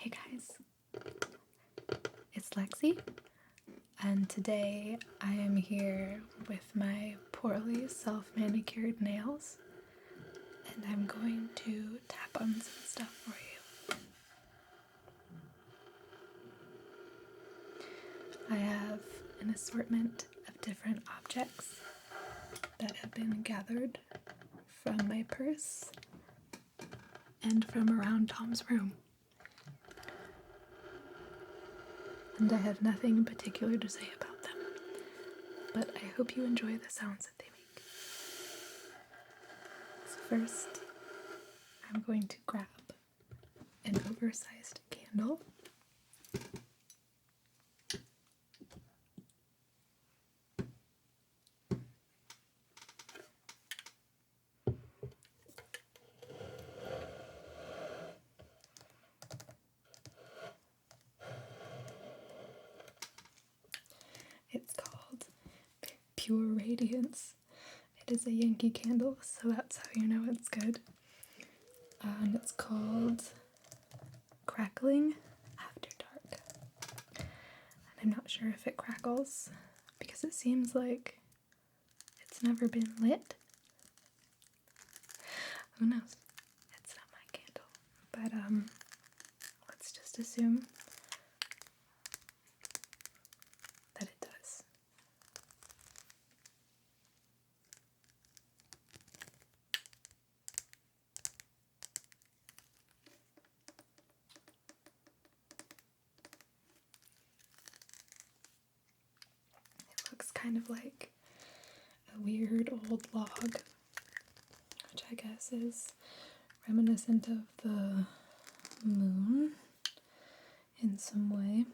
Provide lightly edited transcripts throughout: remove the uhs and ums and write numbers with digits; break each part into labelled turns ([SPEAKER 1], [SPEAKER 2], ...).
[SPEAKER 1] Hey guys, it's Lexi, and today I am here with my poorly self-manicured nails, and I'm going to tap on some stuff for you. I have an assortment of different objects that have been gathered from my purse and from around Tom's room. And I have nothing in particular to say about them, but I hope you enjoy the sounds that they make. So first, I'm going to grab an oversized candle. It's called Pure Radiance. It is a Yankee candle, so that's how you know it's good. And it's called Crackling After Dark. And I'm not sure if it crackles because it seems like it's never been lit. Who knows? It's not my candle. But let's just assume that it does. It looks kind of like a weird old log, which I guess is reminiscent of the moon in some way.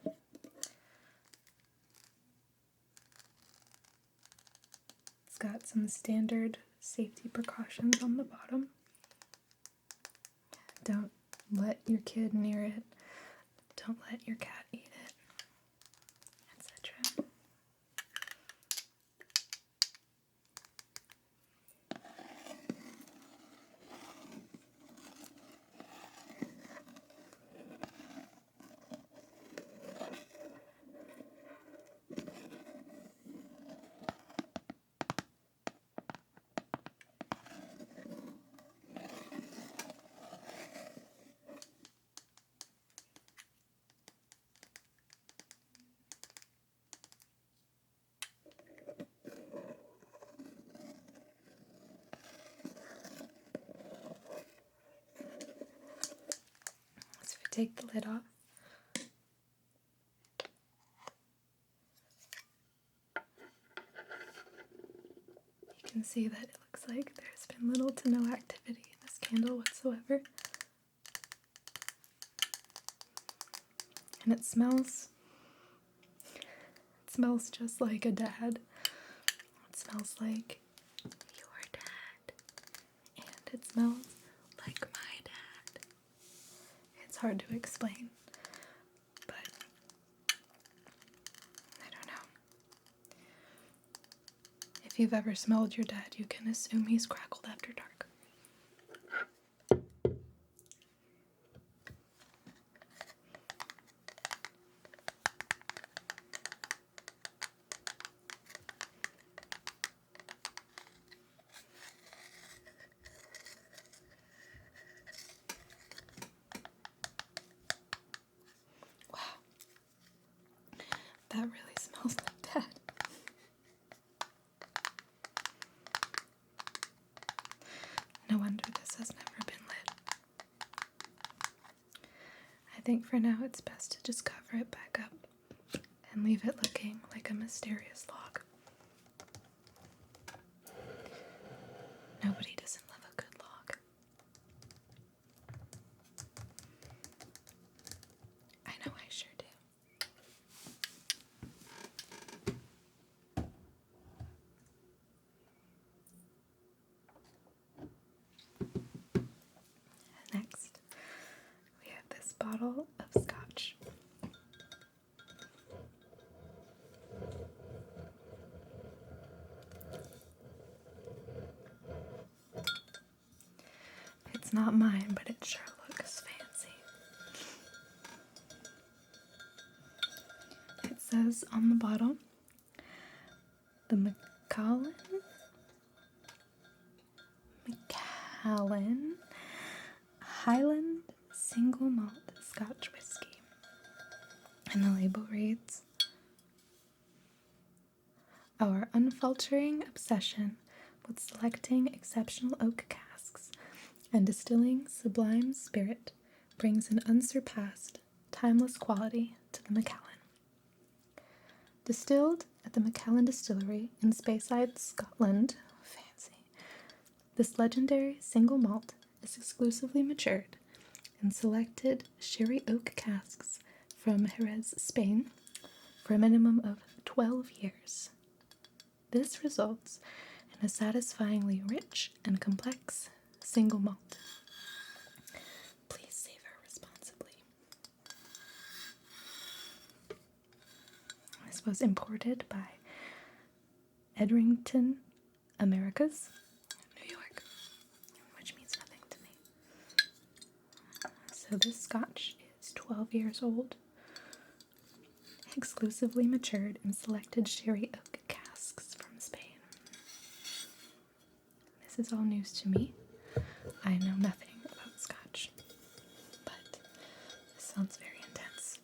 [SPEAKER 1] It's got some standard safety precautions on the bottom. Don't let your kid near it. Don't let your cat eat it, etc. So take the lid off. You can see that it looks like there's been little to no activity in this candle whatsoever. And it smells just like a dad. It smells like your dad. And it smells like my dad. It's hard to explain, but I don't know. If you've ever smelled your dad, you can assume he's crackled after dark. Wow. That really smells like dad. No wonder this has never been lit. I think for now it's best to just cover it back up and leave it looking like a mysterious log. Nobody doesn't love a good log. I know I sure do. Next, we have this bottle of scotch. It's not mine, but it sure looks fancy. says on the bottle, the Macallan Highland Single Malt Scotch Whiskey. And the label reads, "Our unfaltering obsession with selecting exceptional oak casks and distilling sublime spirit brings an unsurpassed, timeless quality to the Macallan. Distilled at the Macallan Distillery in Speyside, Scotland, fancy, this legendary single malt is exclusively matured in selected sherry oak casks from Jerez, Spain, for a minimum of 12 years. This results in a satisfyingly rich and complex single malt. Please savor responsibly." This was imported by Edrington Americas, New York, which means nothing to me. So this scotch is 12 years old, exclusively matured in selected sherry oak casks from Spain. This is all news to me. I know nothing about scotch, but this sounds very intense.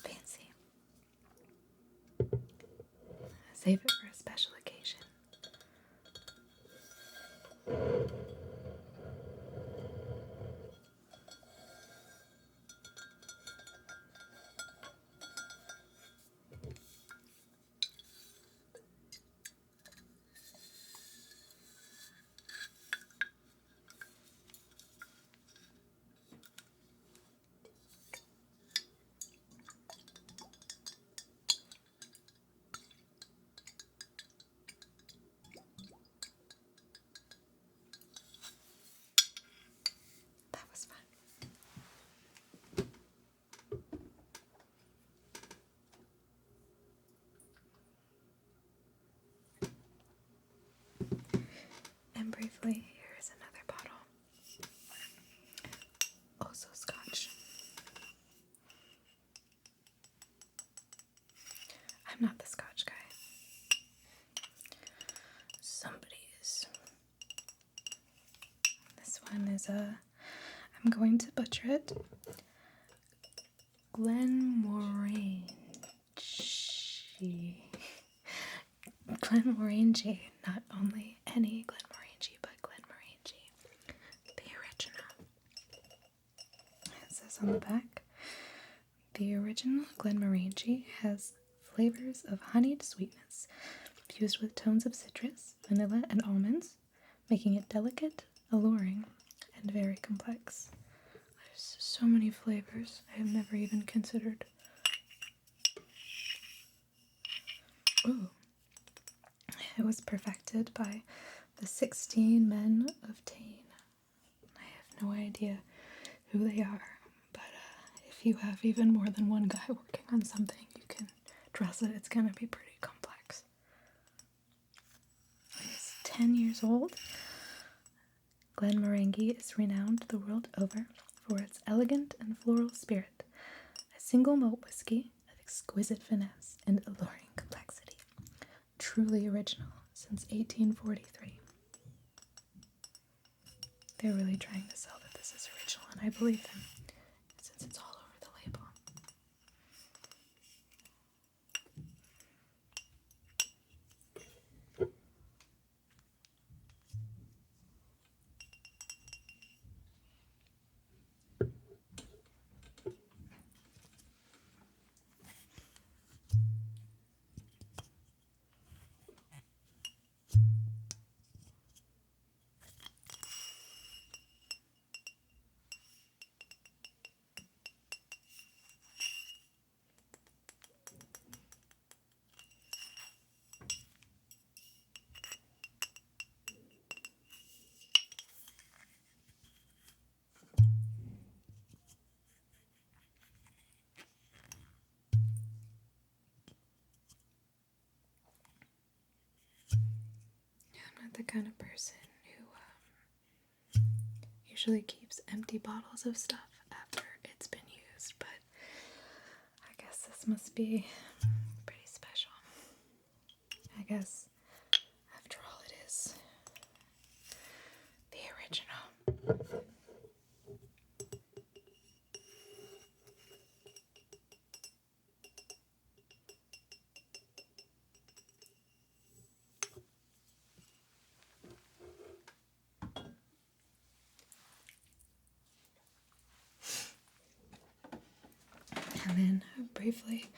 [SPEAKER 1] Fancy. Save it for a special occasion. That was fun. And briefly, here is another bottle. Also scotch. I'm not the scotch guy. Somebody is. This one is I'm going to butcher it. Glenmorangie. Not only any Glenmorangie, but Glenmorangie. The original. It says on the back, "The original Glenmorangie has flavors of honeyed sweetness, fused with tones of citrus, vanilla, and almonds, making it delicate, alluring, and very complex." There's so many flavors I have never even considered. Ooh. It was perfected by the 16 men of Tain. I have no idea who they are, but if you have even more than one guy working on something, you can trust that it's going to be pretty complex. It's 10 years old. Glenmorangie is renowned the world over for its elegant and floral spirit, a single malt whiskey of exquisite finesse and alluring complexity. Truly original since 1843. They're really trying to sell that this is original, and I believe them, since it's all over the label. not the kind of person who usually keeps empty bottles of stuff after it's been used, but I guess this must be pretty special. I guess, after all, it is the original. And then, briefly,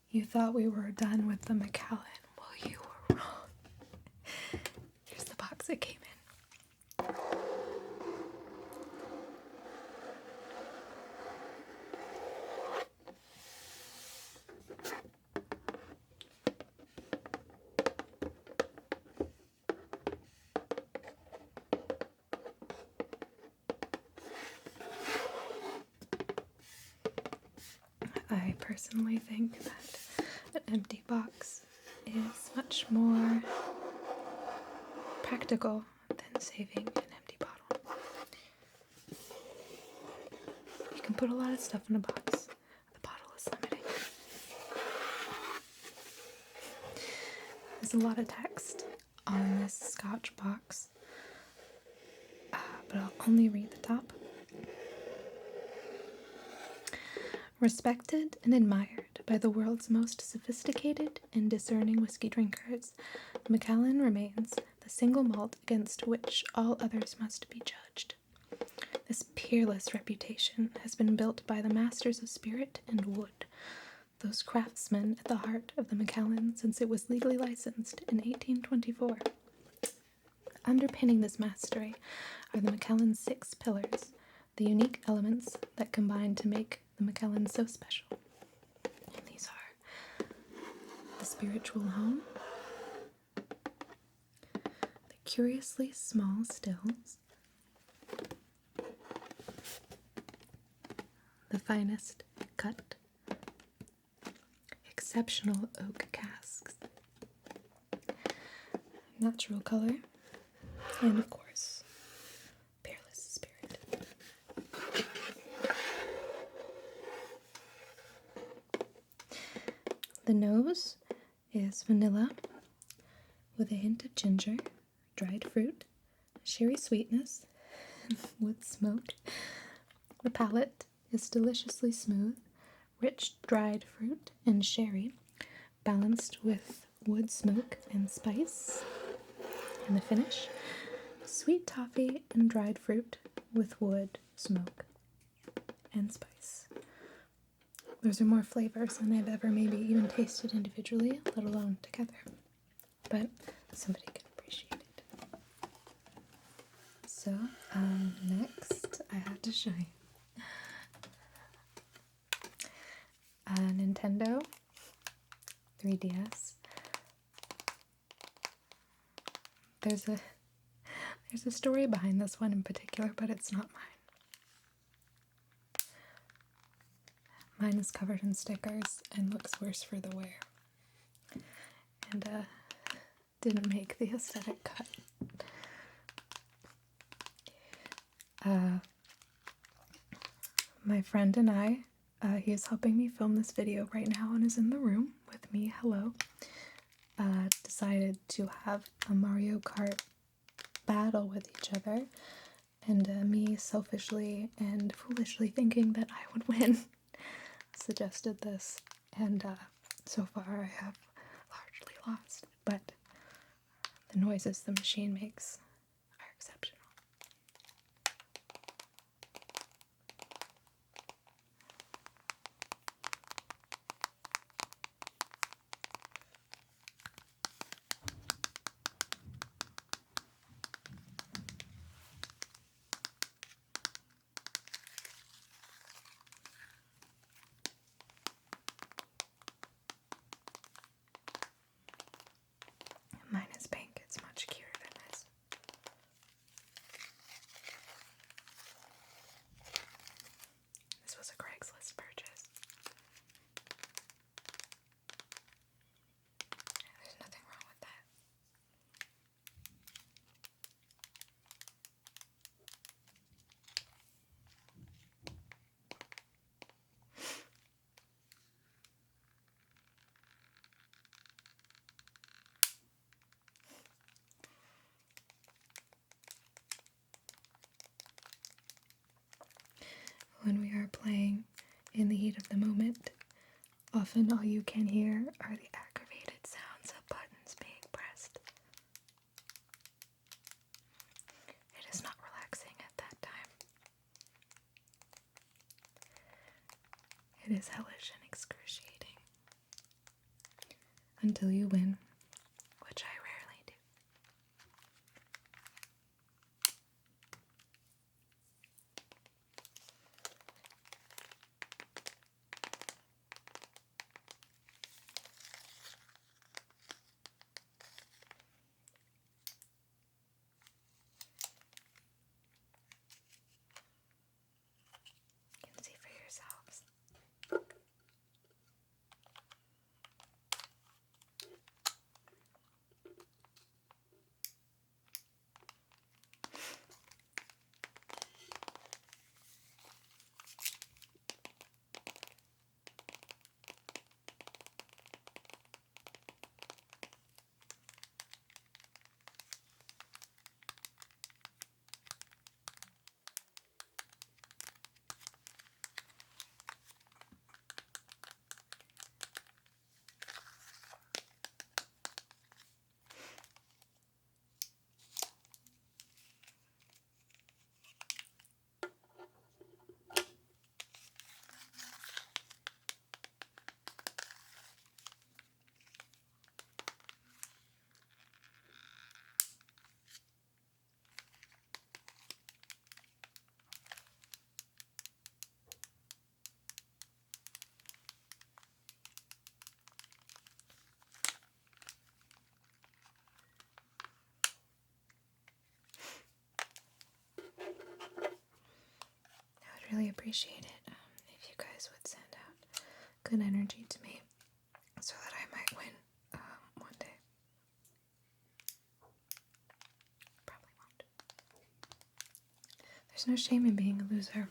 [SPEAKER 1] you thought we were done with the Macallan. Well, you were wrong. Here's the box it came in. I personally think that an empty box is much more practical than saving an empty bottle. You can put a lot of stuff in a box. The bottle is limiting. There's a lot of text on this Scotch box, but I'll only read the top. Respected and admired by the world's most sophisticated and discerning whiskey drinkers, Macallan remains the single malt against which all others must be judged. This peerless reputation has been built by the masters of spirit and wood, those craftsmen at the heart of the Macallan since it was legally licensed in 1824. Underpinning this mastery are the Macallan's 6 pillars, the unique elements that combine to make the Macallan so special. And these are the spiritual home, the curiously small stills, the finest cut, exceptional oak casks, natural color, and of course, peerless spirit. The nose is vanilla with a hint of ginger, dried fruit, sherry sweetness, wood smoke. The palate is deliciously smooth, rich dried fruit and sherry, balanced with wood smoke and spice. And the finish, sweet toffee and dried fruit with wood, smoke, and spice. Those are more flavors than I've ever maybe even tasted individually, let alone together. But somebody can appreciate it. So, next I have to show you a Nintendo 3DS. There's a story behind this one in particular, but it's not mine. Mine is covered in stickers and looks worse for the wear. And didn't make the aesthetic cut. My friend and I, he is helping me film this video right now and is in the room with me, hello, decided to have a Mario Kart battle with each other, and me selfishly and foolishly thinking that I would win suggested this, and so far I have largely lost, but the noises the machine makes are exceptional. Mine is pink, it's much cuter than this. heat of the moment. Often all you can hear are the aggravated sounds of buttons being pressed. It is not relaxing at that time. It is hellish and excruciating. Until you win, which I rarely do. You can see for yourselves. Really appreciate it if you guys would send out good energy to me so that I might win one day. Probably won't. There's no shame in being a loser.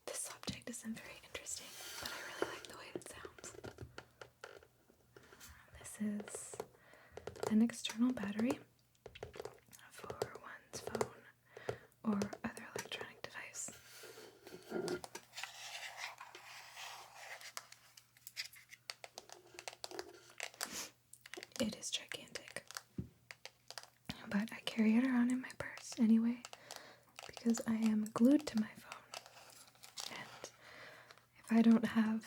[SPEAKER 1] This subject isn't very interesting, but I really like the way it sounds. This is an external battery for one's phone or other electronic device. It is gigantic, but I carry it around in my purse anyway because I am glued to my phone, and if I don't have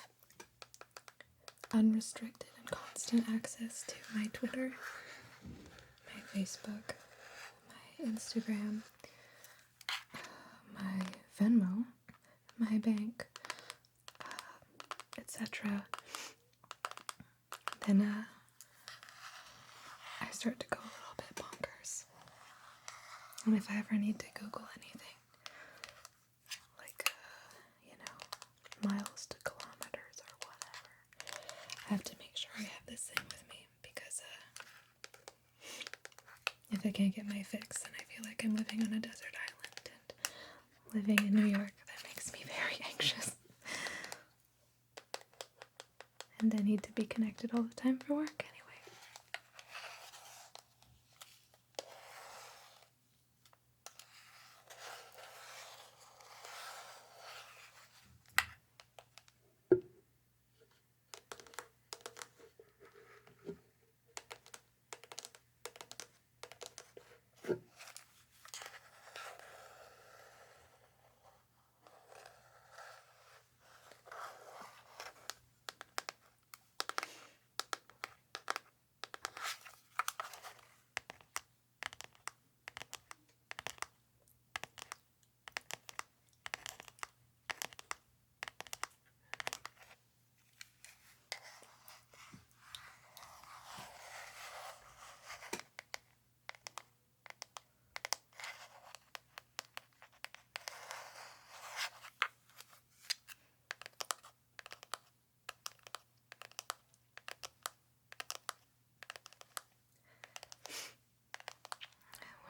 [SPEAKER 1] unrestricted and constant access to my Twitter, my Facebook, my Instagram, my Venmo, my bank, etc., then I start to go a little bit bonkers. And if I ever need to Google anything, like, miles to kilometers or whatever, I have to make sure I have this thing with me because if I can't get my fix, then I feel like I'm living on a desert island, and living in New York, that makes me very anxious. And I need to be connected all the time for work anyway.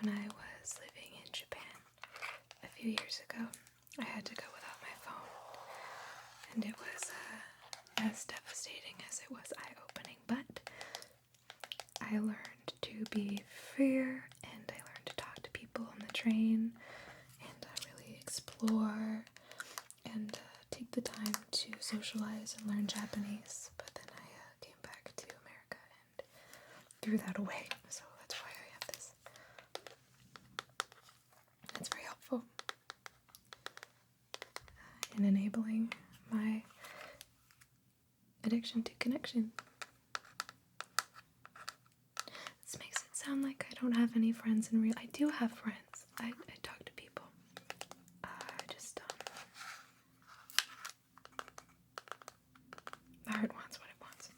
[SPEAKER 1] When I was living in Japan a few years ago, I had to go without my phone, and it was as devastating as it was eye-opening, but I learned to be fair, and I learned to talk to people on the train, and really explore, and take the time to socialize and learn Japanese. But then I came back to America and threw that away, so that's why I have this. It's very helpful in enabling my addiction to connection. This makes it sound like I don't have any friends in real. I do have friends. I talk to people. I just the heart wants what it wants.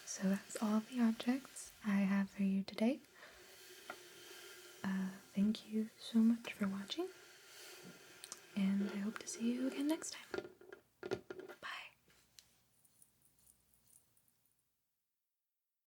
[SPEAKER 1] So that's all the objects I have for you today. Thank you so much for watching, and I hope to see you again next time.